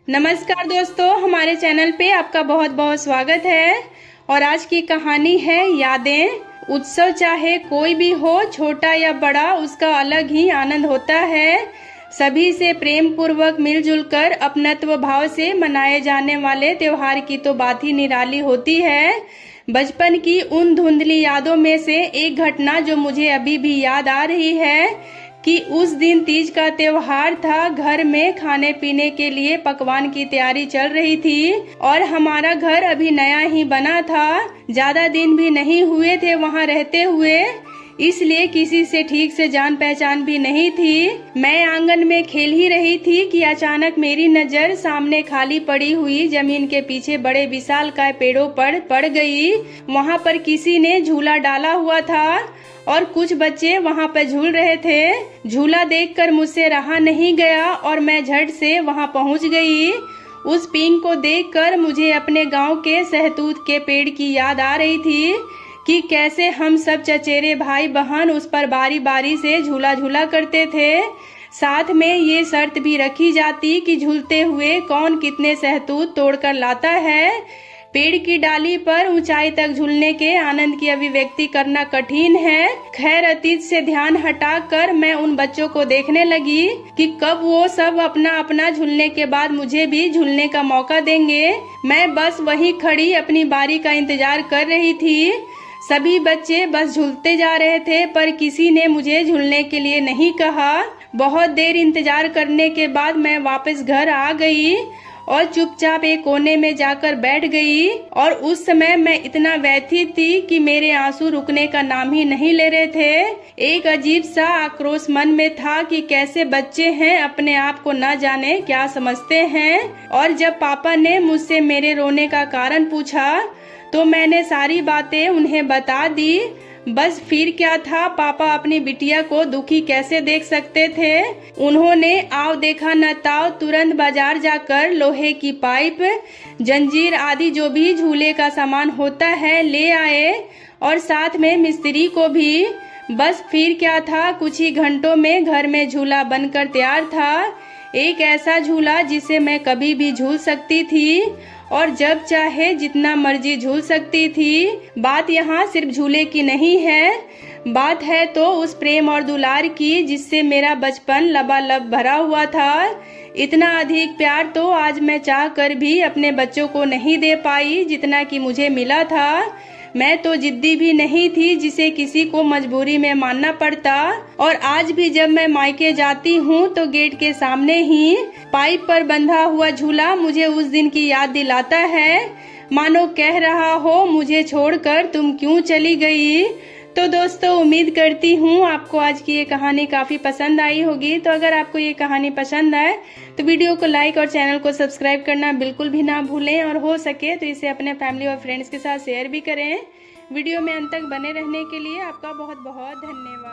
नमस्कार दोस्तों, हमारे चैनल पे आपका बहुत बहुत स्वागत है। और आज की कहानी है यादें। उत्सव चाहे कोई भी हो, छोटा या बड़ा, उसका अलग ही आनंद होता है। सभी से प्रेम पूर्वक मिलजुल कर अपनत्व भाव से मनाए जाने वाले त्योहार की तो बात ही निराली होती है। बचपन की उन धुंधली यादों में से एक घटना जो मुझे अभी भी याद आ रही है कि उस दिन तीज का त्योहार था। घर में खाने पीने के लिए पकवान की तैयारी चल रही थी और हमारा घर अभी नया ही बना था। ज्यादा दिन भी नहीं हुए थे वहाँ रहते हुए, इसलिए किसी से ठीक से जान पहचान भी नहीं थी। मैं आंगन में खेल ही रही थी कि अचानक मेरी नजर सामने खाली पड़ी हुई जमीन के पीछे बड़े विशालकाय पेड़ों पर पड़ गई। वहाँ पर किसी ने झूला डाला हुआ था और कुछ बच्चे वहाँ पर झूल रहे थे। झूला देखकर मुझसे रहा नहीं गया और मैं झट से वहाँ पहुँच गई। उस पींग को देखकर मुझे अपने गांव के सहतूत के पेड़ की याद आ रही थी कि कैसे हम सब चचेरे भाई बहन उस पर बारी बारी से झूला झूला करते थे। साथ में ये शर्त भी रखी जाती कि झूलते हुए कौन कितने सहतूत तोड़कर लाता है। पेड़ की डाली पर ऊंचाई तक झूलने के आनंद की अभिव्यक्ति करना कठिन है। खैर, अतीत से ध्यान हटाकर मैं उन बच्चों को देखने लगी कि कब वो सब अपना अपना झूलने के बाद मुझे भी झूलने का मौका देंगे। मैं बस वहीं खड़ी अपनी बारी का इंतजार कर रही थी। सभी बच्चे बस झूलते जा रहे थे पर किसी ने मुझे झूलने के लिए नहीं कहा। बहुत देर इंतजार करने के बाद मैं वापस घर आ गई और चुपचाप एक कोने में जाकर बैठ गई। और उस समय मैं इतना व्यथित थी कि मेरे आंसू रुकने का नाम ही नहीं ले रहे थे। एक अजीब सा आक्रोश मन में था कि कैसे बच्चे हैं, अपने आप को न जाने क्या समझते हैं। और जब पापा ने मुझसे मेरे रोने का कारण पूछा तो मैंने सारी बातें उन्हें बता दी। बस फिर क्या था, पापा अपनी बिटिया को दुखी कैसे देख सकते थे। उन्होंने आव देखा न ताव तुरंत बाजार जाकर लोहे की पाइप, जंजीर आदि जो भी झूले का सामान होता है ले आए और साथ में मिस्त्री को भी। बस फिर क्या था, कुछ ही घंटों में घर में झूला बनकर तैयार था। एक ऐसा झूला जिसे मैं कभी भी झूल सकती थी और जब चाहे जितना मर्जी झूल सकती थी। बात यहाँ सिर्फ झूले की नहीं है, बात है तो उस प्रेम और दुलार की जिससे मेरा बचपन लबालब भरा हुआ था। इतना अधिक प्यार तो आज मैं चाह कर भी अपने बच्चों को नहीं दे पाई जितना कि मुझे मिला था। मैं तो जिद्दी भी नहीं थी जिसे किसी को मजबूरी में मानना पड़ता। और आज भी जब मैं मायके जाती हूँ तो गेट के सामने ही पाइप पर बंधा हुआ झूला मुझे उस दिन की याद दिलाता है, मानो कह रहा हो मुझे छोड़कर तुम क्यों चली गई। तो दोस्तों, उम्मीद करती हूँ आपको आज की ये कहानी काफी पसंद आई होगी। तो अगर आपको ये कहानी पसंद आए तो वीडियो को लाइक और चैनल को सब्सक्राइब करना बिल्कुल भी ना भूलें और हो सके तो इसे अपने फैमिली और फ्रेंड्स के साथ शेयर भी करें। वीडियो में अंत तक बने रहने के लिए आपका बहुत बहुत धन्यवाद।